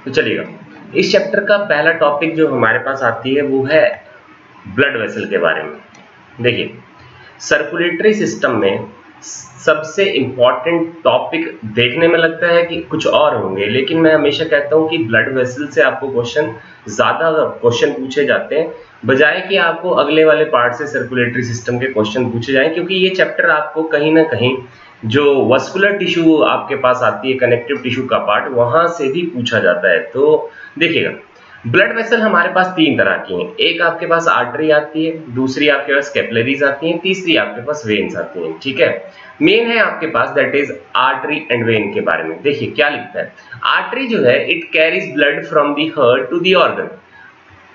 तो चलिएगा, इस चैप्टर का पहला टॉपिक जो हमारे पास आती है वो है ब्लड वेसल के बारे में। देखिए, सर्कुलेटरी सिस्टम में सबसे इंपॉर्टेंट टॉपिक देखने में लगता है कि कुछ और होंगे, लेकिन मैं हमेशा कहता हूं कि ब्लड वेसल से आपको ज्यादा क्वेश्चन पूछे जाते हैं बजाय कि आपको अगले वाले पार्ट से सर्कुलेटरी सिस्टम के क्वेश्चन पूछे जाएं, क्योंकि ये चैप्टर आपको कहीं ना कहीं जो वस्कुलर टिश्यू आपके पास आती है, कनेक्टिव टिश्यू का पार्ट, वहां से भी पूछा जाता है। तो देखिएगा, ब्लड वेसल हमारे पास तीन तरह की हैं। एक आपके पास आर्टरी आती है, दूसरी आपके पास कैपिलरीज आती हैं, तीसरी आपके पास वेन्स आती हैं। ठीक है, मेन है आपके पास that is artery and vein के बारे में। देखिए क्या लिखता है, आर्टरी जो है it carries blood from the heart to the organ.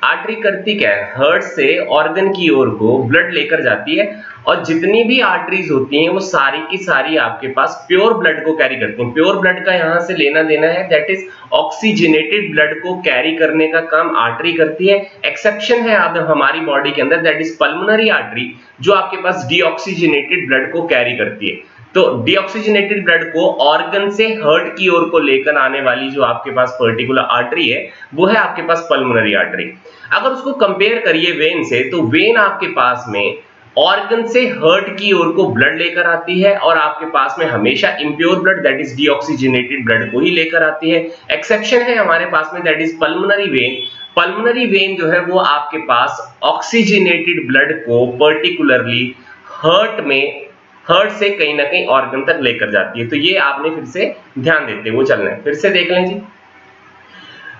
Artery करती क्या है, हार्ट से ऑर्गन की ओर को ब्लड लेकर जाती है, और जितनी भी आर्टरीज होती हैं वो सारी की सारी आपके पास प्योर ब्लड को कैरी करती हैं। प्योर ब्लड का यहां से लेना देना है, दैट इज ऑक्सीजनेटेड ब्लड को कैरी करने का काम आर्टरी करती है। एक्सेप्शन है अब हमारी बॉडी के अंदर, दैट इज पल्मोनरी आर्टरी, जो आपके पास डीऑक्सीजनेटेड ब्लड को कैरी करती है। तो डीऑक्सीजनेटेड ब्लड को ऑर्गन से हार्ट की ओर को लेकर आने वाली जो आपके पास पर्टिकुलर आर्टरी है वो है आपके पास पल्मोनरी आर्टरी। अगर उसको कंपेयर करिए वेन से, तो वेन आपके पास में ऑर्गन से हार्ट की ओर को ब्लड लेकर आती है, और आपके पास में हमेशा impure blood that is deoxygenated blood को ही लेकर आती है। एक्सेप्शन है हमारे पास में, that is pulmonary vein. Pulmonary vein जो है वो आपके पास ऑक्सीजनेटेड ब्लड को पर्टिकुलरली हार्ट से कहीं ना कहीं ऑर्गन तक लेकर जाती है। तो ये आपने फिर से ध्यान देते हुए चलना है। फिर से देख लें जी,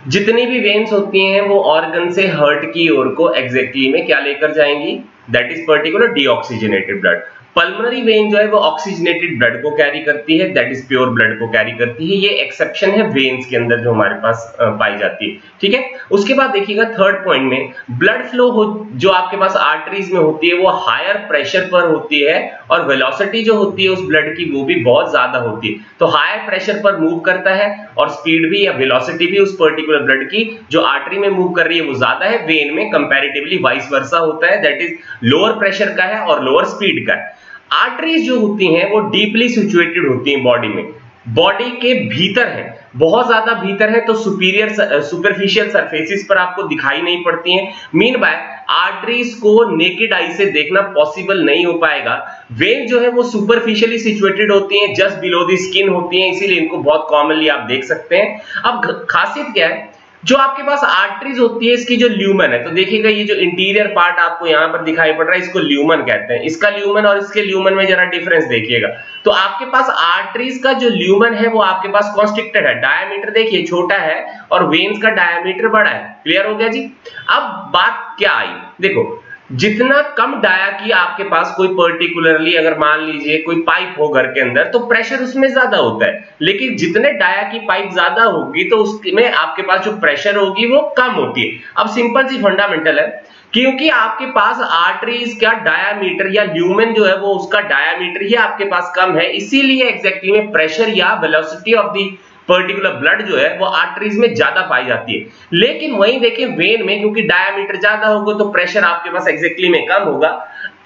जितनी भी वेन्स होती हैं वो ऑर्गन से हार्ट की ओर को एग्जैक्टली में क्या लेकर जाएंगी, that is particular deoxygenated blood. Pulmonary vein जो है वो ऑक्सीजनेटेड ब्लड को कैरी करती है, दैट इज प्योर ब्लड को कैरी करती है। ये एक्सेप्शन है वेन्स के अंदर जो हमारे पास पाई जाती है। ठीक है, उसके बाद देखिएगा थर्ड पॉइंट में, ब्लड फ्लो जो आपके पास आर्टरीज में होती है वो हायर प्रेशर पर होती है, और वेलोसिटी जो होती है उस ब्लड की वो भी बहुत ज्यादा होती है। तो हायर प्रेशर पर मूव करता है, और स्पीड भी या वेलोसिटी भी उस पर्टिकुलर ब्लड की जो आर्टरी में मूव कर रही है वो ज्यादा है। वेन में कंपैरेटिवली वाइस वर्सा होता है, दैट इज लोअर प्रेशर का है और लोअर स्पीड का है। आर्टरीज जो होती हैं वो डीपली सिचुएटेड होती हैं बॉडी में, बॉडी के भीतर है, बहुत ज्यादा भीतर है, तो सुपरफिशियल सरफेसिस पर आपको दिखाई नहीं पड़ती हैं। मीन बाय आर्टरीज को नेकेड आई से देखना पॉसिबल नहीं हो पाएगा। वेन जो है वो सुपरफिशियली सिचुएटेड होती हैं, जस्ट बिलो द स्किन होती हैं, इसीलिए इनको बहुत कॉमनली आप देख सकते हैं। अब खासियत क्या है, जो आपके पास आर्टरीज होती है इसकी जो ल्यूमन है, तो देखिएगा ये जो इंटीरियर पार्ट आपको यहां पर दिखाई पड़ रहा है इसको ल्यूमन कहते हैं। इसका ल्यूमन और इसके ल्यूमन में जरा डिफरेंस देखिएगा। तो आपके पास आर्टरीज का जो ल्यूमन है वो आपके पास कॉन्स्ट्रिक्टेड है, डायमीटर देखिए छोटा है, और वेन्स का डायमीटर बड़ा है। क्लियर हो गया जी। अब बात क्या आई, देखो जितना कम डाया की आपके पास कोई पर्टिकुलरली अगर मान लीजिए कोई पाइप हो घर के अंदर, तो प्रेशर उसमें ज्यादा होता है, लेकिन जितने डाया की पाइप ज्यादा होगी तो उसमें आपके पास जो प्रेशर होगी वो कम होती है। अब सिंपल सी फंडामेंटल है, क्योंकि आपके पास आर्टरीज का डायामीटर या ल्यूमेन जो है वो उसका डायामीटर ही आपके पास कम है, इसीलिए एग्जैक्टली में प्रेशर या velocity of the particular blood जो है वो आर्टरीज में ज्यादा पाई जाती है। लेकिन वहीं देखें वेन में, क्योंकि डायामीटर ज्यादा होगा तो प्रेशर आपके पास एग्जैक्टली में कम होगा।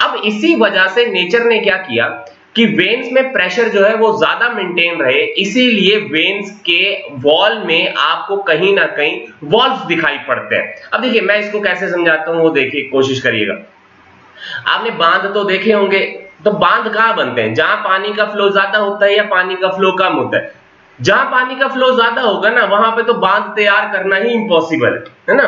अब इसी वजह से नेचर ने क्या किया कि वेन्स में प्रेशर जो है वो ज्यादा मेंटेन रहे, इसीलिए वेन्स के वॉल में आपको कहीं ना कहीं वॉल्व्स दिखाई पड़ते हैं। अब देखिए मैं इसको कैसे समझाता हूं वो देखिए, कोशिश करिएगा। आपने बांध तो देखे होंगे, तो बांध कहां बनते हैं, जहां पानी का फ्लो ज्यादा होता है या पानी का फ्लो कम होता है। जहां पानी का फ्लो ज्यादा होगा ना वहां पे तो बांध तैयार करना ही इम्पॉसिबल है ना।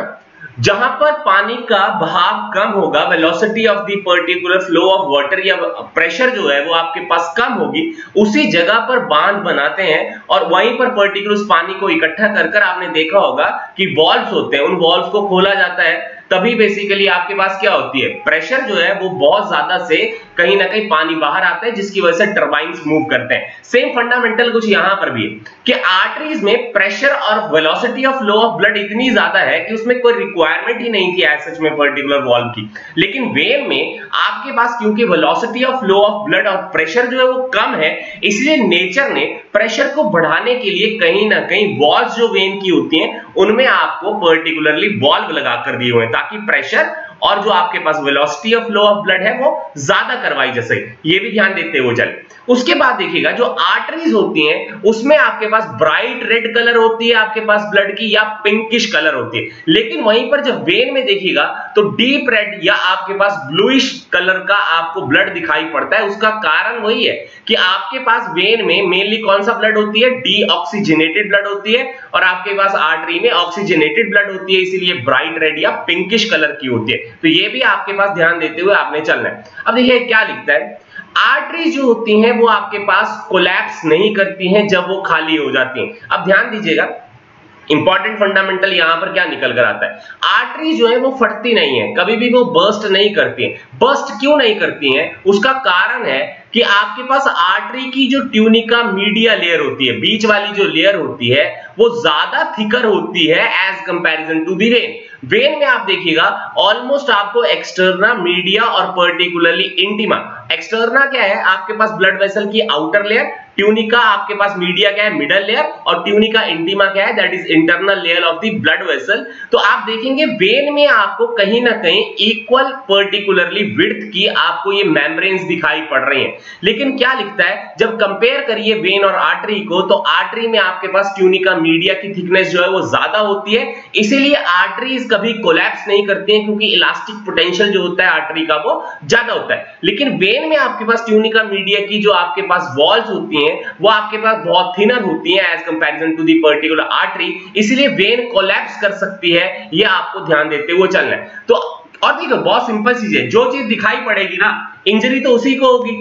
जहां पर पानी का बहाव कम होगा, velocity of the particular flow of water या प्रेशर जो है वो आपके पास कम होगी, उसी जगह पर बांध बनाते हैं, और वहीं पर पर्टिकुलर उस पानी को इकट्ठा कर आपने देखा होगा कि वॉल्व्स होते हैं, उन वॉल्व्स को खोला जाता है, तभी बेसिकली आपके पास क्या होती है, प्रेशर जो है वो बहुत ज्यादा से कहीं ना कहीं पानी बाहर आता है, जिसकी वजह से टर्बाइन्स मूव करते हैं। सेम फंडामेंटल कुछ यहां पर भी है कि आर्टरीज में प्रेशर और velocity of flow of blood इतनी ज्यादा है कि उसमें कोई रिक्वायरमेंट ही नहीं थी एज सच में पर्टिकुलर वॉल्व की। लेकिन वेन में आपके पास क्योंकि velocity of flow of blood और प्रेशर जो है वो कम है, इसलिए नेचर ने प्रेशर को बढ़ाने के लिए कहीं ना कहीं वॉल्व्स जो वेन की होती हैं उनमें आपको पर्टिकुलरली वॉल्व लगा कर दिए हुए हैं, ताकि प्रेशर और जो आपके पास velocity of flow of blood है वो ज्यादा करवाई जैसे, ये भी ध्यान देते हुए चले। उसके बाद देखिएगा जो आर्टरीज होती हैं उसमें आपके पास ब्राइट रेड कलर होती है आपके पास ब्लड की, या पिंकिश कलर होती है, लेकिन वहीं पर जब वेन में देखिएगा तो डीप रेड या आपके पास ब्लूइश कलर का आपको ब्लड दिखाई पड़ता है। उसका कारण वही है कि आपके पास वेन में मेनली कौन सा ब्लड होती है, डीऑक्सीजनेटेड ब्लड होती है, और आपके पास आर्टरी में ऑक्सीजनेटेड ब्लड होती है, इसीलिए ब्राइट रेड या पिंकिश कलर की होती है। तो ये भी आपके पास ध्यान देते हुए आपने चलना है। अब देखिए क्या लिखता है, आर्टरी जो होती हैं वो आपके पास कोलैप्स नहीं करती हैं जब वो खाली हो जाती हैं। अब ध्यान दीजिएगा इंपॉर्टेंट फंडामेंटल यहां पर क्या निकल कर आता है, आर्टरी जो है वो फटती नहीं है, कभी भी वो बर्स्ट नहीं करती है। बर्स्ट क्यों नहीं करती हैं, उसका कारण है कि आपके पास आर्टरी की जो ट्यूनिका मीडिया लेयर होती है, बीच वाली जो लेयर होती है वो ज्यादा थिकर होती है as comparison to the vein. Vein में आप देखिएगा ऑलमोस्ट आपको एक्सटर्ना मीडिया और पर्टिकुलरली इंटीमा, एक्सटर्ना क्या है आपके पास ब्लड वेसल की आउटर लेयर, ट्यूनिका आपके पास मीडिया क्या है मिडल लेयर, और ट्यूनिका इंटीमा क्या है that is internal layer of the blood vessel. तो आप देखेंगे वेन में आपको कहीं ना कहीं इक्वल पर्टिकुलरली विड्थ की आपको ये मेम्ब्रेन्स दिखाई पड़ रही हैं, लेकिन क्या लिखता है जब कंपेयर करिए वेन और आर्टरी को, तो आर्टरी में आपके पास ट्यूनिका मीडिया की थिकनेस जो है वो ज्यादा होती है, इसीलिए आर्टरीज कभी कोलैप्स नहीं करती हैं क्योंकि इलास्टिक पोटेंशियल जो होता है आर्टरी का वो ज्यादा होता है। लेकिन वेन में आपके पास ट्यूनिका मीडिया की जो आपके पास वॉल्स होती हैं वो आपके पास बहुत थिनर होती हैं as comparison to the particular artery, इसलिए वेन कोलैप्स कर सकती है, ये आपको ध्यान देते हुए चलना है। तो और देखो बहुत सिंपल चीज है, जो चीज दिखाई पड़ेगी ना इंजरी तो उसी को होगी।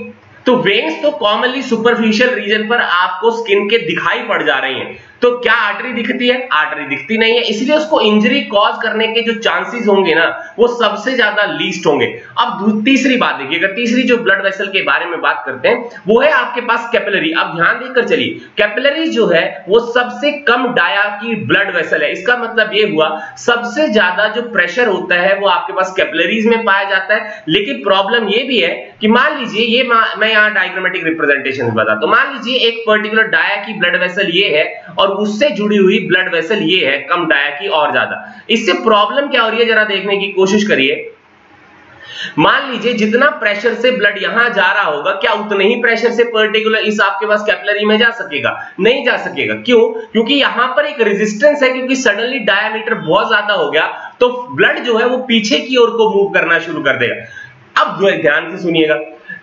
तो वेन्स तो कॉमनली सुपरफिशियल रीजन पर आपको स्किन के दिखाई पड़ जा रही हैं, तो क्या आर्टरी दिखती है, आर्टरी दिखती नहीं है, इसलिए उसको इंजरी कॉज करने के जो चांसेस होंगे ना वो सबसे ज्यादा लीस्ट होंगे। अब तीसरी बात देखिएगा, तीसरी जो ब्लड वेसल के बारे में बात करते हैं वो है आपके पास कैपिलरी। अब ध्यान देकर चलिए, कैपिलरी जो है वो सबसे कम डाया की ब्लड वेसल है, इसका मतलब ये हुआ सबसे ज्यादा जो प्रेशर होता है वो आपके पास कैपिलरीज में पाया जाता है। लेकिन प्रॉब्लम ये भी है कि मान लीजिए ये मैं यहाँ डायग्रामेटिक रिप्रेजेंटेशन बताता हूं, मान लीजिए एक पर्टिकुलर डाया की ब्लड वेसल ये है और उससे जुड़ी हुई ब्लड वेसल ये है कम डाया की और ज्यादा। इससे प्रॉब्लम क्या हो रही है जरा देखने की कोशिश करिए। मान लीजिए जितना प्रेशर से ब्लड यहां जा रहा होगा, क्या उतने ही प्रेशर से पर्टिकुलर इस आपके पास कैपिलरी में जा सकेगा? नहीं जा सकेगा। क्यों? क्योंकि यहां पर एक रेजिस्टेंस है, क्योंकि सडनली डायमीटर बहुत ज्यादा हो गया तो ब्लड जो है वो पीछे की ओर को मूव करना शुरू कर देगा। अब ध्यान से सुनिएगा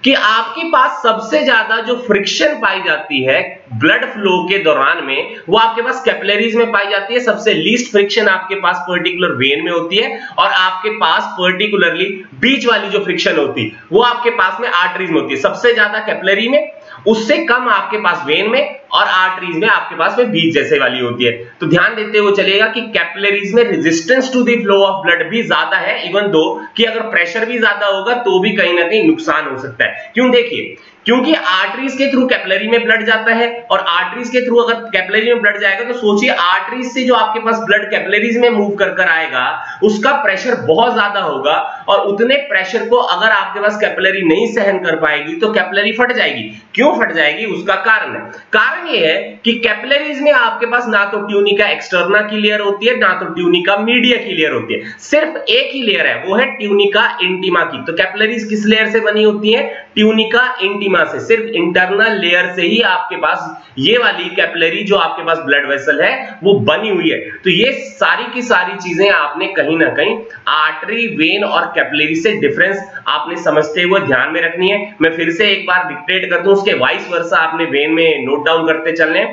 कि आपके पास सबसे ज्यादा जो फ्रिक्शन पाई जाती है ब्लड फ्लो के दौरान में वो आपके पास कैपिलरीज में पाई जाती है, सबसे लीस्ट फ्रिक्शन आपके पास पर्टिकुलर वेन में होती है, और आपके पास पर्टिकुलरली बीच वाली जो फ्रिक्शन होती है वो आपके पास में आर्टरीज में होती है, सबसे ज्यादा कैपिलरी में, उससे कम आपके पास वेन में, और आर्टरीज में आपके पास में बीच जैसे वाली होती है। तो ध्यान देते हुए चलेगा कि कैपिलरीज में resistance to the flow of blood भी ज्यादा है, इवन दो कि अगर प्रेशर भी ज्यादा होगा तो भी कहीं ना कहीं नुकसान हो सकता है। क्यों? देखिए क्योंकि आर्टरीज के थ्रू कैपिलरी में ब्लड जाता है, और आर्टरीज के थ्रू अगर कैपिलरी में ब्लड जाएगा तो सोचिए आर्टरीज से जो आपके पास ब्लड कैपिलरीज में मूव कर आएगा उसका प्रेशर बहुत ज्यादा होगा, और उतने प्रेशर को अगर आपके पास कैपिलरी नहीं सहन कर पाएगी तो कैपिलरी फट जाएगी। क्यों फट जाएगी? उसका कारण है, कारण ये है कि कैपिलरीज में आपके पास ना तो ट्यूनिका एक्सटर्ना की लेयर होती है ना तो ट्यूनिका मीडिया की लेयर होती है, सिर्फ एक ही लेयर है वो है ट्यूनिका इंटीमा की। तो कैपिलरीज किस लेयर से बनी होती है? ट्यूनिका इंटीमा से, सिर्फ इंटरनल लेयर से ही आपके पास ये वाली कैपिलरी जो आपके पास ब्लड वेसल है वो बनी हुई है। तो ये सारी की सारी चीजें आपने कहीं ना कहीं आर्टरी, वेन और कैपिलरी से डिफरेंस आपने समझते हुए ध्यान में रखनी है। मैं फिर से एक बार डिक्टेट कर दूं, उसके वाइस वर्सा आपने वेन में नोट डाउन करते चलने।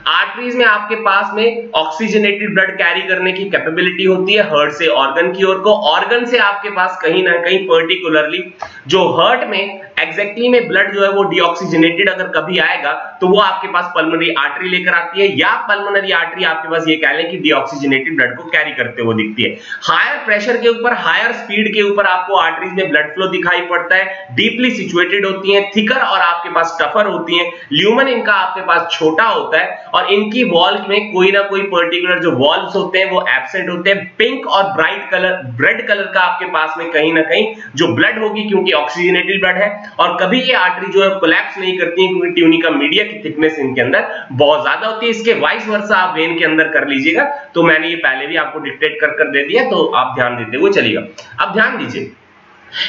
आर्टरीज में आपके पास में ऑक्सीजनेटेड ब्लड कैरी करने की कैपेबिलिटी होती है हार्ट से ऑर्गन की ओर को, ऑर्गन से आपके पास कहीं ना कहीं पर्टिकुलरली जो हार्ट में एग्जैक्टली में ब्लड जो है वो डीऑक्सीजनेटेड अगर कभी आएगा तो वो आपके पास पल्मोनरी आर्टरी लेकर आती है, या पल्मोनरी आर्टरी आपके पास ये कह लें कि डीऑक्सीजनेटेड ब्लड को कैरी करते हुए दिखती है। हायर प्रेशर के ऊपर, हायर स्पीड के ऊपर आपको आर्टरीज में ब्लड फ्लो दिखाई पड़ता है, डीपली सिचुएटेड होती हैं, थिकर और आपके पास टफर होती हैं, ल्यूमन इनका आपके पास छोटा होता है और इनकी वॉल में कोई ना कोई पर्टिकुलर जो वॉल्व्स होते हैं वो एब्सेंट होते हैं। पिंक और ब्राइट कलर, रेड कलर का आपके पास में कहीं ना कहीं जो ब्लड होगी, क्योंकि ऑक्सीजनेटेड ब्लड है, और कभी ये आर्टरी जो है कोलैप्स नहीं करती है क्योंकि ट्यूनिका मीडिया की थिकनेस इनके अंदर बहुत ज्यादा होती है। इसके वाइस वर्सा आप वेन के अंदर कर लीजिएगा, तो मैंने ये पहले भी आपको डिक्टेट कर दे दिया, तो आप ध्यान देते हुए चलिएगा। अब ध्यान दीजिए,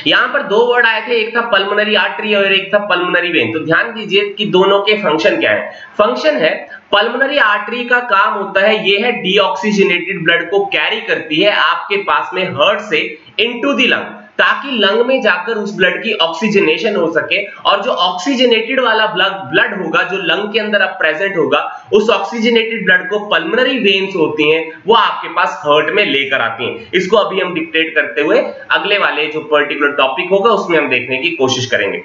यहां पर दो वर्ड आए थे, एक था पल्मोनरी आर्टरी और एक था पल्मोनरी वेन। तो ध्यान दीजिए कि दोनों के फंक्शन क्या है। फंक्शन है, पल्मोनरी आर्टरी का काम होता है, ये है डीऑक्सीजनेटेड ब्लड को कैरी करती है आपके पास में हार्ट से इनटू द लंग, ताकि लंग में जाकर उस ब्लड की ऑक्सीजनेशन हो सके, और जो ऑक्सीजनेटेड वाला ब्लड होगा जो लंग के अंदर अब प्रेजेंट होगा, उस ऑक्सीजनेटेड ब्लड को पल्मोनरी वेन्स होती हैं वो आपके पास हार्ट में लेकर आती हैं। इसको अभी हम डिक्टेट करते हुए अगले वाले जो पर्टिकुलर टॉपिक होगा उसमें हम देखने की कोशिश करेंगे।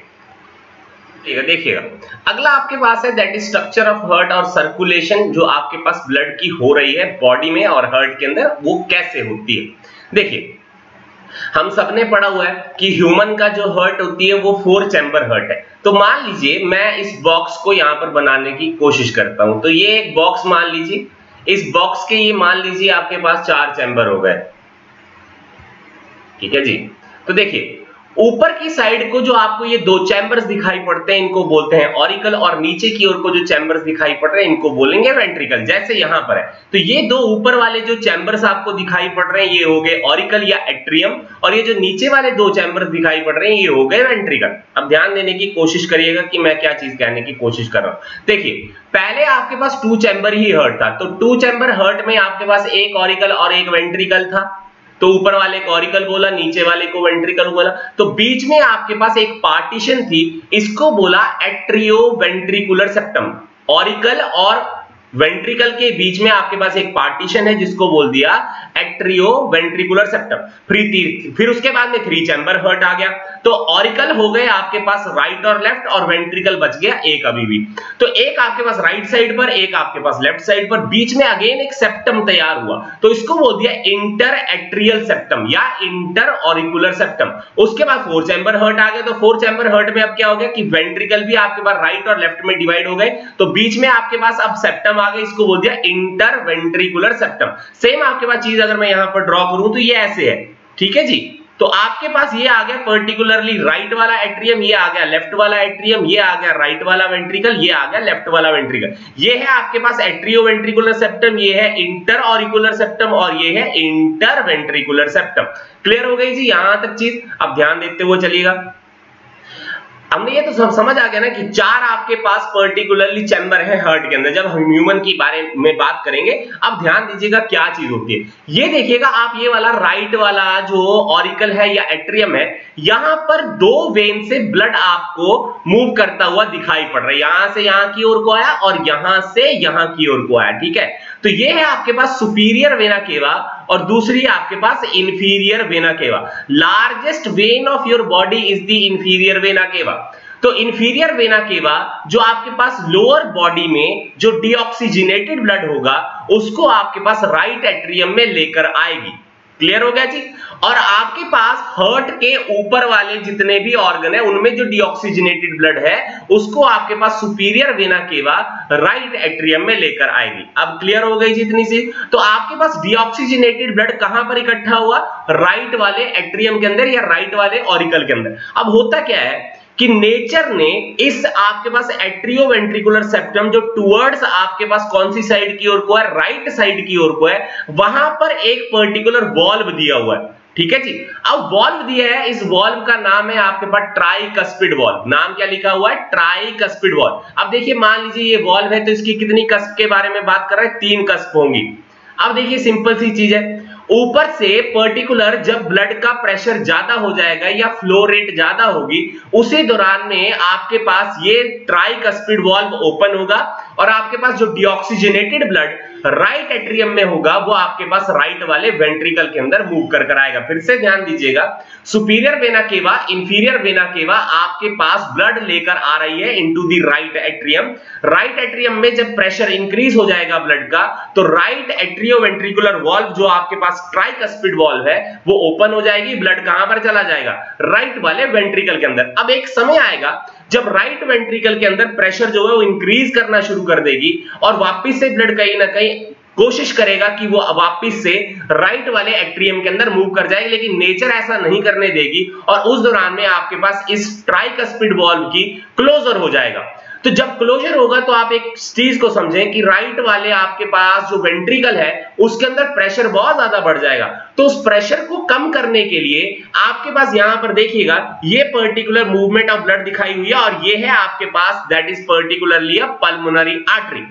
देखिएगा, अगला आपके पास है that is structure of heart और सर्कुलेशन, जो आपके पास ब्लड की हो रही है बॉडी में और हार्ट के अंदर, वो कैसे होती है। देखिए, हम सबने पढ़ा हुआ है कि ह्यूमन का जो हार्ट होती है वो 4 चैम्बर हार्ट है। तो मान लीजिए मैं इस बॉक्स को यहां पर बनाने की कोशिश करता हूं, तो ये एक बॉक्स मान लीजिए, इस बॉक्स के ये मान लीजिए आपके पास 4 चैम्बर हो गए, ठीक है जी। तो देखिए, ऊपर की साइड को जो आपको ये 2 चैम्बर्स दिखाई पड़ते हैं इनको बोलते हैं ऑरिकल, और नीचे की ओर को जो चैम्बर्स दिखाई पड़ रहे हैं इनको बोलेंगे वेंट्रिकल, जैसे यहां पर है। तो ये 2 ऊपर वाले जो चैम्बर्स आपको दिखाई पड़ रहे हैं ये हो गए ऑरिकल या एट्रियम, और ये जो नीचे वाले 2 चैम्बर्स दिखाई पड़ रहे हैं ये हो गए वेंट्रिकल। अब ध्यान देने की कोशिश करिएगा कि मैं क्या चीज कहने की कोशिश कर रहा हूं। देखिए, पहले आपके पास 2 चैम्बर ही हार्ट था, तो 2 चैम्बर हार्ट में आपके पास एक ऑरिकल और एक वेंट्रिकल था, तो ऊपर वाले को ऑरिकल बोला, नीचे वाले को वेंट्रिकल बोला। तो बीच में आपके पास एक पार्टीशन थी, इसको बोला एट्रियो वेंट्रिकुलर सेप्टम। ऑरिकल और वेंट्रिकल के बीच में आपके पास एक पार्टीशन है जिसको बोल दिया एट्रियो वेंट्रिकुलर सेप्टम। फिर उसके बाद में 3 चैम्बर हार्ट आ गया, तो ऑरिकल हो गए आपके पास राइट और लेफ्ट, और वेंट्रिकल बच गया एक अभी भी। तो एक आपके पास राइट साइड पर, एक आपके पास लेफ्ट साइड पर, बीच में अगेन एक सेप्टम तैयार हुआ, तो इसको बोल दिया इंटर एट्रियल सेप्टम या इंटर ऑरिकुलर सेप्टम। उसके बाद 4 चैम्बर हार्ट आ गया, तो 4 चैम्बर हार्ट में अब क्या हो गया कि वेंट्रिकल भी आपके पास राइट और लेफ्ट में डिवाइड हो गए, तो बीच में आपके पास अब सेप्टम आ गया, इसको बोल दिया इंटर वेंट्रिकुलर सेप्टम। सेम आपके पास चीज अगर मैं यहां पर ड्रॉ करूं तो ये ऐसे है, ठीक है जी। तो आपके पास ये आ गया पर्टिकुलरली राइट वाला एट्रियम, ये आ गया लेफ्ट वाला एट्रियम, ये आ गया राइट वाला वेंट्रिकल, ये आ गया लेफ्ट वाला वेंट्रिकल। ये है आपके पास एट्रियो वेंट्रिकुलर सेप्टम, ये है इंटर ऑरिकुलर सेप्टम, और ये है इंटर वेंट्रिकुलर सेप्टम। क्लियर हो गई जी यहां तक चीज। अब ध्यान देते हुए चलिएगा, हमने ये तो समझ आ गया ना कि 4 आपके पास पर्टिकुलरली चैम्बर है हार्ट के अंदर। जब हम ह्यूमन की बारे में बात करेंगे, अब ध्यान दीजिएगा क्या चीज होती है। ये देखिएगा आप, ये वाला राइट वाला जो ऑरिकल है या एट्रियम है, यहां पर 2 वेन से ब्लड आपको मूव करता हुआ दिखाई पड़ रहा है, यहां से यहां की ओर को आया और यहां से यहां की ओर को आया, ठीक है। तो ये है आपके पास सुपीरियर वेना केवा और दूसरी आपके पास inferior vena cava. Largest vein of your body is the inferior vena cava. तो इंफीरियर वेना केवा जो आपके पास लोअर बॉडी में जो डीऑक्सीजनेटेड ब्लड होगा उसको आपके पास राइट एट्रियम में लेकर आएगी। क्लियर हो गया जी। और आपके पास हार्ट के ऊपर वाले जितने भी ऑर्गन है उनमें जो डीऑक्सीजनेटेड ब्लड है उसको आपके पास superior vena cava right atrium में लेकर आएगी। अब क्लियर हो गई जी इतनी सी। तो आपके पास डीऑक्सीजनेटेड ब्लड कहां पर इकट्ठा हुआ? राइट वाले एट्रियम के अंदर या राइट वाले ऑरिकल के अंदर। अब होता क्या है कि नेचर ने इस आपके पास एट्रियो वेंट्रिकुलर सेप्टम जो टुवर्ड्स आपके पास कौन सी साइड की ओर को है? राइट साइड की ओर को है, वहां पर एक पर्टिकुलर वॉल्व दिया हुआ है, ठीक है जी। अब वॉल्व दिया है, इस वॉल्व का नाम है आपके पास ट्राइकस्पिड वॉल्व। नाम क्या लिखा हुआ है? Tricuspid valve. अब देखिए मान लीजिए ये वॉल्व है तो इसकी कितनी कस्प के बारे में बात कर रहे हैं? 3 कस्प होंगी। अब देखिए सिंपल सी चीज है, ऊपर से पर्टिकुलर जब ब्लड का प्रेशर ज्यादा हो जाएगा या फ्लो रेट ज्यादा होगी उसी दौरान में आपके पास ये ट्राइकस्पिड वॉल्व ओपन होगा और आपके पास जो डीऑक्सीजनेटेड ब्लड राइट एट्रियम में होगा वो आपके पास राइट वाले वेंट्रिकल के अंदर मूव कर आएगा। फिर से ध्यान दीजिएगा, सुपीरियर वेना केवा, इंफीरियर वेना केवा आपके पास ब्लड लेकर आ रही है into the right atrium. Right atrium में जब प्रेशर इंक्रीज हो जाएगा ब्लड का, तो राइट एट्रियोवेंट्रिकुलर वाल्व जो आपके पास ट्राइकस्पिड वाल्व है वो ओपन हो जाएगी, ब्लड कहां पर चला जाएगा, राइट वाले वेंट्रिकल के अंदर। अब एक समय आएगा जब राइट वेंट्रिकल के अंदर प्रेशर जो है वो इंक्रीज करना शुरू कर देगी और वापस से ब्लड कहीं ना कहीं कोशिश करेगा कि वो वापस से राइट वाले एट्रियम के अंदर मूव कर जाए, लेकिन नेचर ऐसा नहीं करने देगी और उस दौरान में आपके पास इस ट्राइकस्पिड वाल्व की क्लोजर हो जाएगा। तो जब क्लोजर होगा तो आप एक चीज को समझें कि राइट वाले आपके पास जो वेंट्रिकल है उसके अंदर प्रेशर बहुत ज्यादा बढ़ जाएगा। तो उस प्रेशर को कम करने के लिए आपके पास यहां पर देखिएगा ये पर्टिकुलर मूवमेंट ऑफ ब्लड दिखाई हुई है और ये है आपके पास that is particularly a pulmonary artery.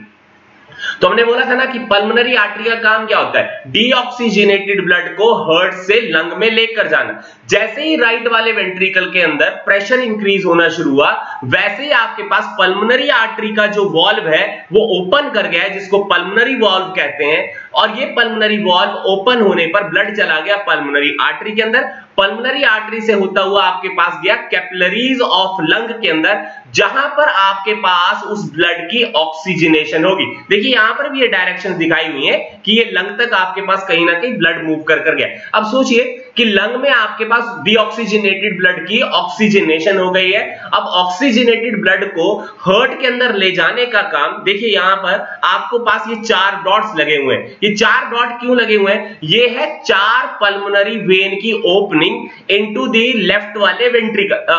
तो हमने बोला था ना कि पल्मोनरी आर्टरी का काम क्या होता है, डीऑक्सीजनेटेड ब्लड को हार्ट से लंग में लेकर जाना। जैसे ही राइट वाले वेंट्रिकल के अंदर प्रेशर इंक्रीज होना शुरू हुआ, वैसे ही आपके पास पल्मोनरी आर्टरी का जो वाल्व है वो ओपन कर गया है, जिसको पल्मोनरी वाल्व कहते हैं। और ये पल्मोनरी वाल्व ओपन होने पर ब्लड चला गया पल्मोनरी आर्टरी के अंदर। पल्मोनरी आर्टरी से होता हुआ आपके पास गया कैपिलरीज ऑफ लंग के अंदर, जहां पर आपके पास उस ब्लड की ऑक्सीजनेशन होगी। देखिए यहां पर भी ये डायरेक्शंस दिखाई हुई है कि ये लंग तक आपके पास कहीं ना कहीं ब्लड मूव कर गया। अब सोचिए कि लंग में आपके पास डीऑक्सीजनेटेड ब्लड की ऑक्सीजनेशन हो गई है। अब ऑक्सीजनेटेड ब्लड को हार्ट के अंदर ले जाने का काम, देखिए यहां पर आपको पास ये 4 डॉट्स लगे हुए हैं। ये 4 डॉट क्यों लगे हुए हैं, ये है 4 पल्मोनरी वेन की ओपनिंग इनटू द लेफ्ट वाले वेंट्रिकल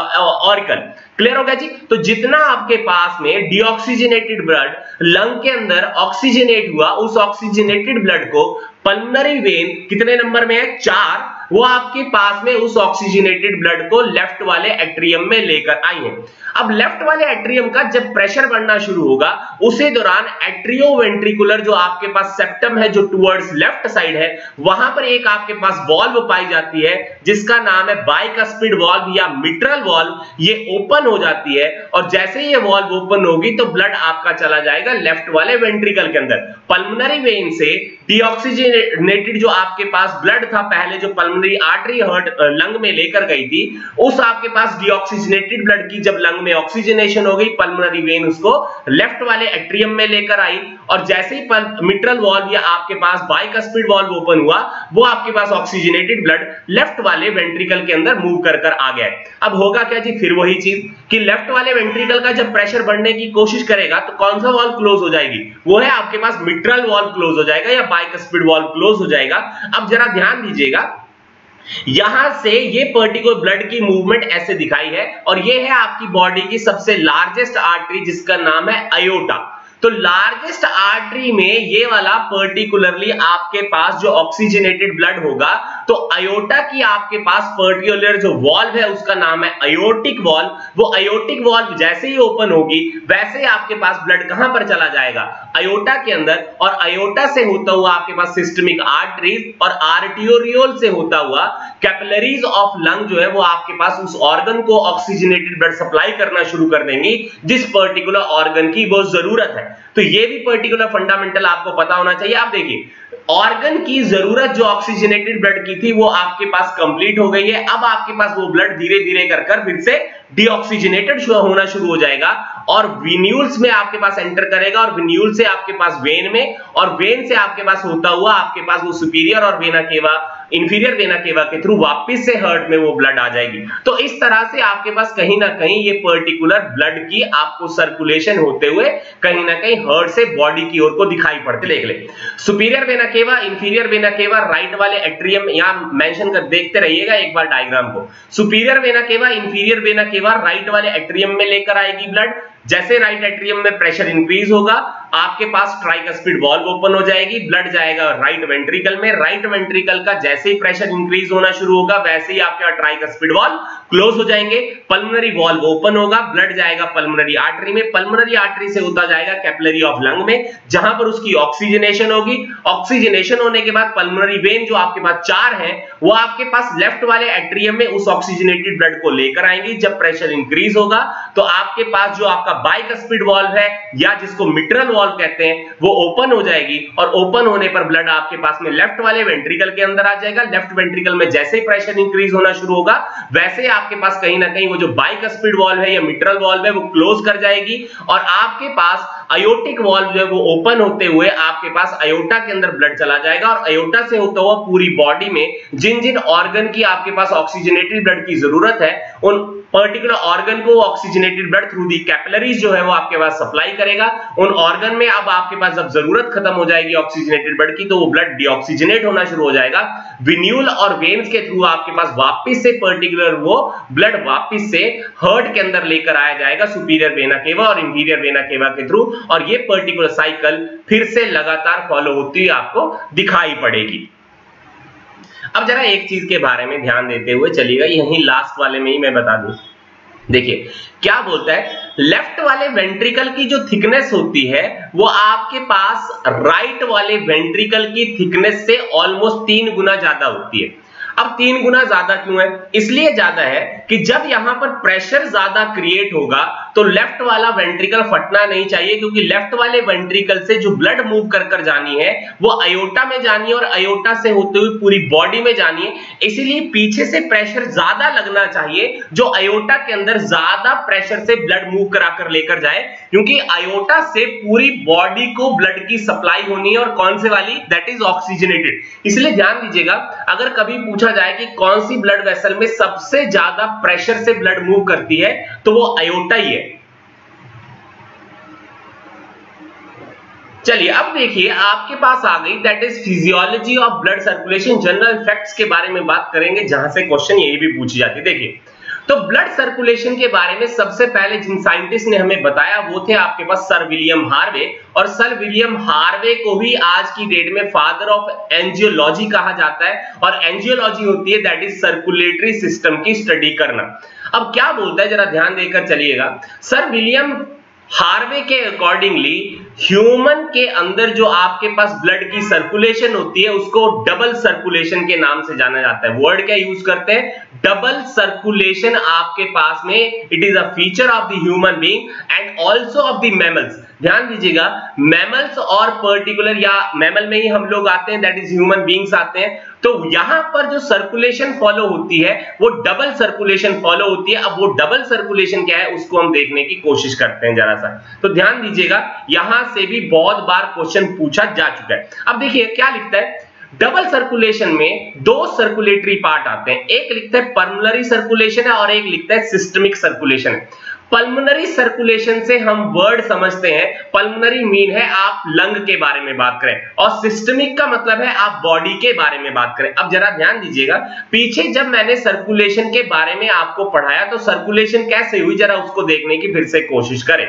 ऑरिकल। क्लियर हो गया जी। तो जितना आपके पास में डीऑक्सीजनेटेड ब्लड लंग के अंदर ऑक्सीजनेट हुआ, उस ऑक्सीजनेटेड ब्लड को पल्मोनरी वेन कितने नंबर में है, 4, वो आपके पास में उस ऑक्सीजनेटेड ब्लड को लेफ्ट वाले एट्रियम में लेकर आई है। अब लेफ्ट वाले एट्रियम का जब प्रेशर बढ़ना शुरू होगा, उसी दौरान एट्रियोवेंट्रिकुलर जो आपके पास सेप्टम है, जो टुवर्ड्स लेफ्ट साइड है, वहां पर एक आपके पास वाल्व पाई जाती है जिसका नाम है बाइकस्पिड वाल्व या मिट्रल वाल्व। ये ओपन हो जाती है और जैसे ही ये वाल्व ओपन होगी तो ब्लड आपका चला जाएगा लेफ्ट वाले वेंट्रिकल के अंदर। पल्मोनरी वेन से डीऑक्सीजनेटेड जो आपके पास ब्लड था पहले, जो पल्मोनरी आर्टरी हार्ट लंग में लेकर गई थी, उस आपके पास डीऑक्सीजनेटेड ब्लड की जब लंग में ऑक्सीजनेशन हो गई, पल्मोनरी वेन उसको लेफ्ट वाले एट्रियम में लेकर आई और जैसे ही मिट्रल वाल्व या आपके पास बाइकस्पिड वाल्व ओपन हुआ, वो आपके पास ऑक्सीजनेटेड ब्लड लेफ्ट वाले वेंट्रिकल के अंदर मूव कर आ गया। अब होगा क्या जी, फिर वही चीज कि लेफ्ट वाले वेंट्रिकल का जब प्रेशर बढ़ने की कोशिश करेगा तो कौन सा वाल्व क्लोज हो जाएगी, वो है आपके पास मिट्रल वाल्व क्लोज हो जाएगा या बाइकस्पिड वाल्व क्लोज हो जाएगा। अब जरा ध्यान दीजिएगा, यहां से ये पर्टिकुलर ब्लड की मूवमेंट ऐसे दिखाई है और ये है आपकी बॉडी की सबसे लार्जेस्ट आर्टरी जिसका नाम है अयोटा। तो लार्जेस्ट आर्टरी में ये वाला पर्टिकुलरली आपके पास जो ऑक्सीजनेटेड ब्लड होगा, तो अयोटा की आपके पास पर्टिकुलर जो वाल्व है उसका नाम है अयोटिक वाल्व। वो अयोटिक वाल्व जैसे ही ओपन होगी वैसे ही आपके पास ब्लड कहां पर चला जाएगा, अयोटा के अंदर, और अयोटा से होता हुआ आपके पास सिस्टमिक आर्टरीज और आर्टियोरियोल से होता हुआ कैपिलरीज ऑफ लंग जो है वो आपके पास उस ऑर्गन को ऑक्सीजनेटेड ब्लड सप्लाई करना शुरू कर देंगी जिस पर्टिकुलर ऑर्गन की वो जरूरत है। तो ये भी पर्टिकुलर फंडामेंटल आपको पता होना चाहिए। आप देखिए, ऑर्गन की जरूरत जो ऑक्सीजनेटेड ब्लड की थी वो आपके पास कंप्लीट हो गई है। अब आपके पास वो ब्लड धीरे धीरे कर फिर से डीऑक्सीजनेटेड होना शुरू हो जाएगा और विन्यूल्स में आपके पास एंटर करेगा और विन्यूल से आपके पास वेन में, और वेन से आपके पास होता हुआ आपके पास वो सुपीरियर और वेना केवा, इंफीरियर वेना केवा के थ्रू वापस से हार्ट में वो ब्लड आ जाएगी। तो इस तरह से आपके पास कहीं ना कहीं ये पर्टिकुलर ब्लड की आपको सर्कुलेशन होते हुए कहीं ना कहीं हार्ट से बॉडी की ओर को दिखाई पड़ते। देख ले, सुपीरियर वेना केवा, इंफीरियर वेना केवा, राइट वाले एट्रियम, यहां मेंशन कर देखते रहिएगा एक बार डायग्राम को। सुपीरियर वेना केवा, इंफीरियर वेना केवा राइट वाले एट्रियम में लेकर आएगी ब्लड। जैसे राइट एट्रियम में प्रेशर इंक्रीज होगा, आपके पास ट्राइकस्पिड वाल्व ओपन हो जाएगी, ब्लड जाएगा राइट वेंट्रिकल में। राइट वेंट्रिकल का जैसे ही प्रेशर इंक्रीज होना शुरू होगा वैसे ही आपका ट्राइकस्पिड वाल्व क्लोज हो जाएंगे, पल्मोनरी वाल्व ओपन होगा, ब्लड जाएगा पल्मोनरी आर्टरी में, पल्मोनरी आर्टरी से होता जाएगा कैपिलरी ऑफ लंग में जहां पर उसकी ऑक्सीजनेशन होगी। ऑक्सीजनेशन होने के बाद पल्मोनरी वेन जो आपके पास 4 है वो आपके पास लेफ्ट वाले एट्रियम में उस ऑक्सीजनेटेड ब्लड को लेकर आएंगी। जब प्रेशर इंक्रीज होगा तो आपके पास जो आपका बाइकस्पिड वॉल्व है या जिसको मिट्रल वॉल्व कहते हैं वो ओपन हो जाएगी, और ओपन होने पर ब्लड आपके पास में लेफ्ट वाले वेंट्रिकल के अंदर आ जाएगा। लेफ्ट वेंट्रिकल में जैसे ही प्रेशर इंक्रीज होना शुरू होगा वैसे ही आपके पास कहीं ना कहीं वो जो बाइकस्पिड वॉल्व है या मिट्रल वॉल्व है वो क्लोज कर जाएगी, और आपके पास अयोटिक वॉल्व जो है वो ओपन होते हुए आपके पास अयोटा के अंदर ब्लड चला जाएगा, और अयोटा से होता हुआ पूरी बॉडी में जिन जिन ऑर्गन की आपके पास ऑक्सीजनेटेड ब्लड की जरूरत है उन पर्टिकुलर ऑर्गन को oxygenated blood through the capillaries जो है वो आपके पास सप्लाई करेगा। उन ऑर्गन में अब आपके पास जब जरूरत खत्म हो जाएगी ऑक्सीजनेटेड ब्लड की तो वो ब्लड डीऑक्सीजनेट होना शुरू हो जाएगा। विन्यूल और वेन्स के थ्रू आपके पास वापस से पर्टिकुलर वो ब्लड वापस से हार्ट के अंदर लेकर आया जाएगा सुपीरियर वेना केवा और इंफीरियर वेना केवा के थ्रू, और ये पर्टिकुलर साइकिल फिर से लगातार फॉलो होती हुई आपको दिखाई पड़ेगी। अब जरा एक चीज के बारे में ध्यान देते हुए चलिएगा, यहीं लास्ट वाले में ही मैं बता दूं। देखिए क्या बोलता है, लेफ्ट वाले वेंट्रिकल की जो थिकनेस होती है वो आपके पास राइट वाले वेंट्रिकल की थिकनेस से ऑलमोस्ट 3 गुना ज्यादा होती है। अब 3 गुना ज्यादा क्यों है? इसलिए ज्यादा है कि जब यहां पर प्रेशर ज्यादा क्रिएट होगा तो लेफ्ट वाला वेंट्रिकल फटना नहीं चाहिए, क्योंकि लेफ्ट वाले वेंट्रिकल से जो ब्लड मूव कर कर जानी है वो अयोटा में जानी है और अयोटा से होते हुए पूरी बॉडी में जानी है। इसीलिए पीछे से प्रेशर ज्यादा लगना चाहिए जो अयोटा के अंदर ज्यादा प्रेशर से ब्लड मूव करा कर लेकर जाए, क्योंकि अयोटा से पूरी बॉडी को ब्लड की सप्लाई होनी है, और कौन से वाली? That is oxygenated. इसलिए ध्यान दीजिएगा, अगर कभी पूछा जाए कि कौन सी ब्लड वेसल में सबसे ज्यादा प्रेशर से ब्लड मूव करती है तो वो अयोटा ही है। चलिए अब देखिए आपके पास आ गई that is physiology of blood circulation, general facts के बारे में बात करेंगे जहां से क्वेश्चन यही भी पूछी जाती है। देखिए तो ब्लड सर्कुलेशन के बारे में सबसे पहले जिन साइंटिस्ट ने हमें बताया वो थे आपके पास सर विलियम हार्वे, और सर विलियम हार्वे को भी आज की डेट में फादर ऑफ एंजियोलॉजी कहा जाता है, और एंजियोलॉजी होती है दैट इज सर्कुलेटरी सिस्टम की स्टडी करना। अब क्या बोलता है जरा ध्यान देकर चलिएगा, सर विलियम हार्वे के अकॉर्डिंगली ह्यूमन के अंदर जो आपके पास ब्लड की सर्कुलेशन होती है उसको डबल सर्कुलेशन के नाम से जाना जाता है। वर्ड क्या यूज करते हैं? डबल सर्कुलेशन आपके पास में it is a feature of the human being and also of the mammals. ध्यान दीजिएगा, मैमल्स और पर्टिकुलर या मैमल में ही हम लोग आते हैं दैट इज ह्यूमन बीइंग्स आते हैं, तो यहां पर जो सर्कुलेशन फॉलो होती है वो डबल सर्कुलेशन फॉलो होती है। अब वो डबल सर्कुलेशन क्या है उसको हम देखने की कोशिश करते हैं जरा सा। तो ध्यान दीजिएगा, यहां से भी बहुत बार क्वेश्चन पूछा जा चुका है। अब देखिए क्या लिखता है, डबल सर्कुलेशन में 2 सर्कुलेटरी पार्ट आते हैं, एक लिखता है पल्मोनरी सर्कुलेशन है और एक लिखता है सिस्टमिक सर्कुलेशन है। पल्मोनरी सर्कुलेशन से हम वर्ड समझते हैं, पल्मोनरी मीन है आप लंग के बारे में बात करें, और सिस्टमिक का मतलब है आप बॉडी के बारे में बात करें। अब जरा ध्यान दीजिएगा, पीछे जब मैंने सर्कुलेशन के बारे में आपको पढ़ाया तो सर्कुलेशन कैसे हुई जरा उसको देखने की फिर से कोशिश करें।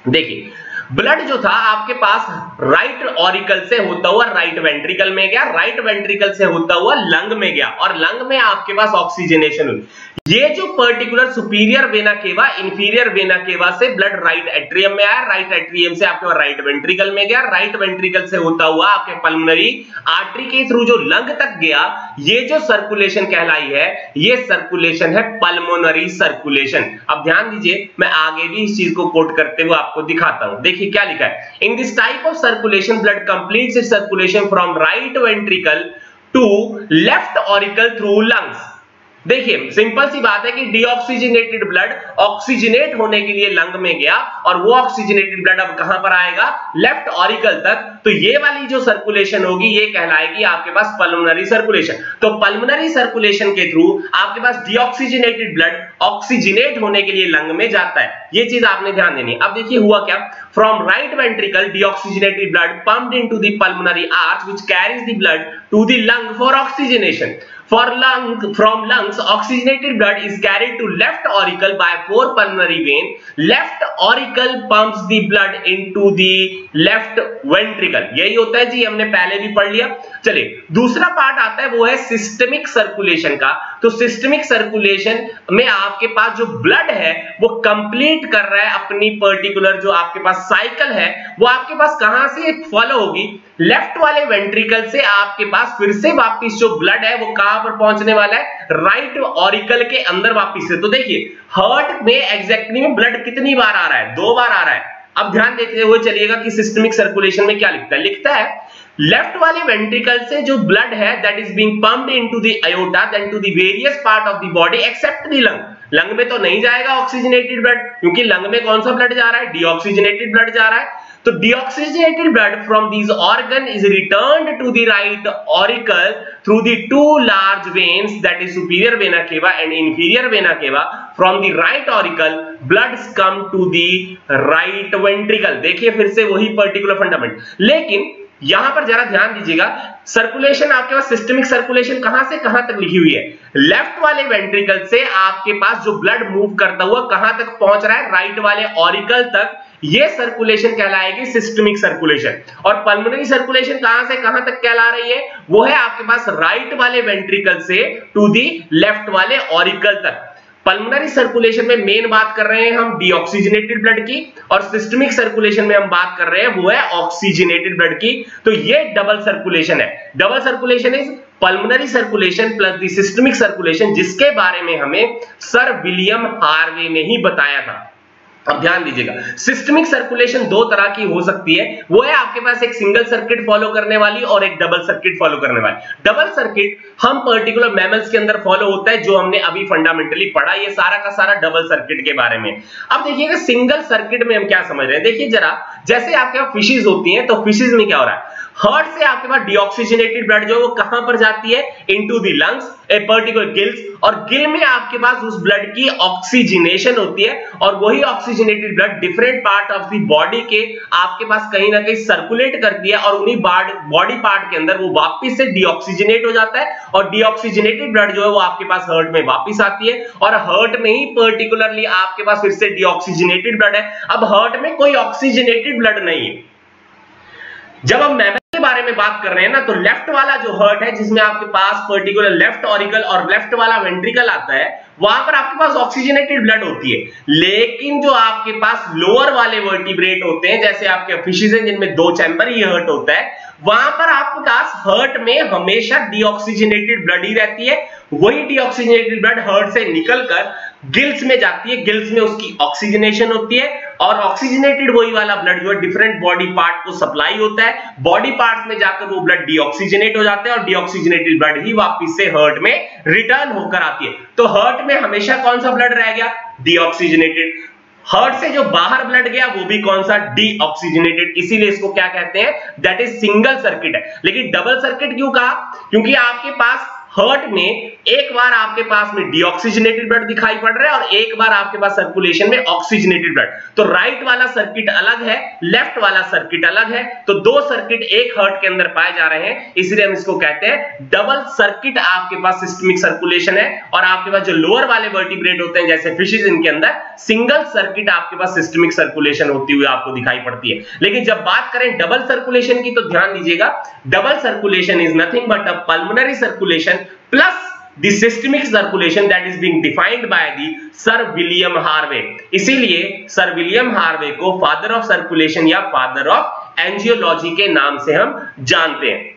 देखिए ब्लड जो था आपके पास राइट ऑरिकल से होता हुआ राइट वेंट्रिकल में गया, राइट वेंट्रिकल से होता हुआ लंग में गया, और लंग में आपके पास ऑक्सीजनेशन हुई। ये जो पर्टिकुलर सुपीरियर वेना केवा इंफीरियर वेना केवा से ब्लड राइट एट्रियम में आया, राइट एट्रियम से आपके राइट वेंट्रिकल में गया, राइट वेंट्रिकल से होता हुआ आपके पल्मोनरी आर्टरी के थ्रू जो लंग तक गया, ये जो सर्कुलेशन कहलाई है ये सर्कुलेशन है पल्मोनरी सर्कुलेशन। अब ध्यान दीजिए, मैं आगे भी इस चीज को कोट करते हुए आपको दिखाता हूं। देखिए क्या लिखा है, in this type of circulation blood completes its circulation from right ventricle to left auricle through lungs. देखिए सिंपल सी बात है कि डीऑक्सीजनेटेड ब्लड ऑक्सीजनेट होने के लिए लंग में गया, और वो ऑक्सीजनेटेड ब्लड अब कहां पर आएगा? लेफ्ट ऑरिकल तक। तो ये वाली जो सर्कुलेशन होगी ये कहलाएगी आपके पास पल्मोनरी सर्कुलेशन। तो पल्मोनरी सर्कुलेशन के थ्रू आपके पास डीऑक्सीजनेटेड ब्लड ऑक्सीजनेट होने के लिए लंग में जाता है, ये चीज आपने ध्यान देनी है। अब देखिए हुआ क्या, from right ventricle deoxygenated blood pumped into the pulmonary arch which carries the blood to the lung for oxygenation. From lungs, oxygenated blood is carried to left auricle by 4 pulmonary vein. Left auricle pumps the blood into the left ventricle. यही होता है जी, हमने पहले भी पढ़ लिया। चलिए दूसरा पार्ट आता है वो है सिस्टमिक सर्कुलेशन का। तो सिस्टमिक सर्कुलेशन में आपके पास जो ब्लड है वो कंप्लीट कर रहा है अपनी पर्टिकुलर जो आपके पास साइकिल है, वो आपके पास कहां से फॉलो होगी, लेफ्ट वाले वेंट्रिकल से आपके पास फिर से वापस जो ब्लड है वो कहां पर पहुंचने वाला है, राइट ऑरिकल के अंदर वापस से। तो देखिए हार्ट में एग्जैक्टली में ब्लड कितनी बार आ रहा है, 2 बार आ रहा है। अब ध्यान देते हुए चलिएगा कि सिस्टमिक सर्कुलेशन में क्या लिखता है, लिखता है लेफ्ट वाले वेंट्रिकल से जो ब्लड है that is being pumped into the aorta then to the various part of the body except the lung. Lung में तो नहीं जाएगा ऑक्सीजनेटेड ब्लड, क्योंकि लंग में कौन सा ब्लड जा रहा है, डीऑक्सीजनेटेड ब्लड जा रहा है। तो deoxygenated blood from these organ is returned to the right auricle through the 2 large veins, that is superior vena cava and inferior vena cava. From the right auricle bloods come to the right ventricle। देखिए फिर से वही particular fundament, लेकिन यहां पर जरा ध्यान दीजिएगा, सर्कुलेशन आपके पास सिस्टमिक सर्कुलेशन कहां से कहां तक लिखी हुई है, लेफ्ट वाले वेंट्रिकल से आपके पास जो ब्लड मूव करता हुआ कहां तक पहुंच रहा है, राइट वाले ऑरिकल तक, ये सर्कुलेशन कहलाएगी सिस्टमिक सर्कुलेशन। और पल्मोनरी सर्कुलेशन कहां से कहां तक कहला रही है, वो है आपके पास राइट वाले वेंट्रिकल से टू दी लेफ्ट वाले ऑरिकल तक। पल्मोनरी सर्कुलेशन में मेन बात कर रहे हैं हम डीऑक्सीजनेटेड ब्लड की, और सिस्टमिक सर्कुलेशन में हम बात कर रहे हैं वो है ऑक्सीजनेटेड ब्लड की। तो ये डबल सर्कुलेशन है। Double circulation is pulmonary circulation plus the systemic circulation, जिसके बारे में हमें सर विलियम हार्वे ने ही बताया था। अब ध्यान दीजिएगा, सिस्टमिक सर्कुलेशन 2 तरह की हो सकती है, वो है आपके पास एक सिंगल सर्किट फॉलो करने वाली और एक डबल सर्किट फॉलो करने वाली। डबल सर्किट हम पर्टिकुलर मैमल्स के अंदर फॉलो होता है, जो हमने अभी फंडामेंटली पढ़ा, ये सारा का सारा डबल सर्किट के बारे में। अब देखिएगा सिंगल सर्किट में हम क्या समझ रहे हैं, देखिए जरा, जैसे आपके पास फिशेज होती हैं, तो फिशेज में क्या हो रहा है, हार्ट से आपके पास डीऑक्सीजनेटेड ब्लड जो है वो कहां पर जाती है, into the lungs, a particular gills, और गिल में आपके पास उस ब्लड की ऑक्सीजनेशन होती है, और वही oxygenated blood different part of the body के आपके पास कहीं ना कहीं सर्कुलेट करती है, और उन्हीं बॉडी पार्ट के अंदर वो वापस से डीऑक्सीजनेट हो जाता है, और डीऑक्सीजनेटेड ब्लड जो है वो आपके पास हार्ट में वापस आती है, और हार्ट में ही पर्टिकुलरली आपके पास फिर से डीऑक्सीजनेटेड ब्लड है। अब हार्ट में कोई ऑक्सीजनेटेड ब्लड नहीं है। जब हम मैमल के बारे में बात कर रहे हैं ना, तो लेफ्ट वाला जो हार्ट है, जिसमें आपके पास पर्टिकुलर लेफ्ट ऑरिकल और लेफ्ट वाला वेंट्रिकल आता है, वहां पर आपके पास ऑक्सीजनेटेड ब्लड होती है। लेकिन जो आपके पास लोअर वाले वर्टिब्रेट होते हैं, जैसे आपके फिशेज हैं जिनमें 2 चैम्बर ही हार्ट होता है, वहां पर आपके पास हार्ट में हमेशा डीऑक्सीजनेटेड ब्लड ही रहती है। वही डीऑक्सीजनेटेड ब्लड हार्ट से निकलकर गिल्स में जाती है, गिल्स में उसकी ऑक्सीजनेशन होती है, और ऑक्सीजनेटेड वही वाला ब्लड जो है डिफरेंट बॉडी पार्ट को सप्लाई होता है, बॉडी पार्ट्स में जाकर वो ब्लड डीऑक्सीजनेट हो जाता है, और डीऑक्सीजनेटेड ब्लड ही वापस से हार्ट में रिटर्न होकर आती है। तो हार्ट में हमेशा कौन सा ब्लड रह गया, डीऑक्सीजनेटेड। हार्ट से जो बाहर ब्लड गया वो भी कौन सा, डीऑक्सीजनेटेड। इसीलिए इसको क्या कहते हैं, दैट इज सिंगल सर्किट है। लेकिन डबल सर्किट क्यों कहा, क्योंकि आपके पास हार्ट में एक बार आपके पास में डीऑक्सीजनेटेड ब्लड दिखाई पड़ रहा है, और एक बार आपके पास सर्कुलेशन में ऑक्सीजनेटेड ब्लड। तो राइट वाला सर्किट अलग है, लेफ्ट वाला सर्किट अलग है, तो 2 सर्किट एक हार्ट के अंदर पाए जा रहे हैं, इसलिए हम इसको कहते हैं डबल सर्किट। आपके पास सिस्टमिक सर्कुलेशन है, और आपके पास जो लोअर वाले वर्टिब्रेट होते हैं जैसे फिशेज, इनके अंदर सिंगल सर्किट आपके पास सिस्टमिक सर्कुलेशन होती हुई आपको दिखाई पड़ती है। लेकिन जब बात करें डबल सर्कुलेशन की, तो ध्यान दीजिएगा, double circulation is nothing but a pulmonary circulation plus the systemic circulation that is being defined by the sir William Harvey. इसीलिए सर विलियम हार्वे को फादर ऑफ सर्कुलेशन या फादर ऑफ एंजियोलॉजी के नाम से हम जानते हैं।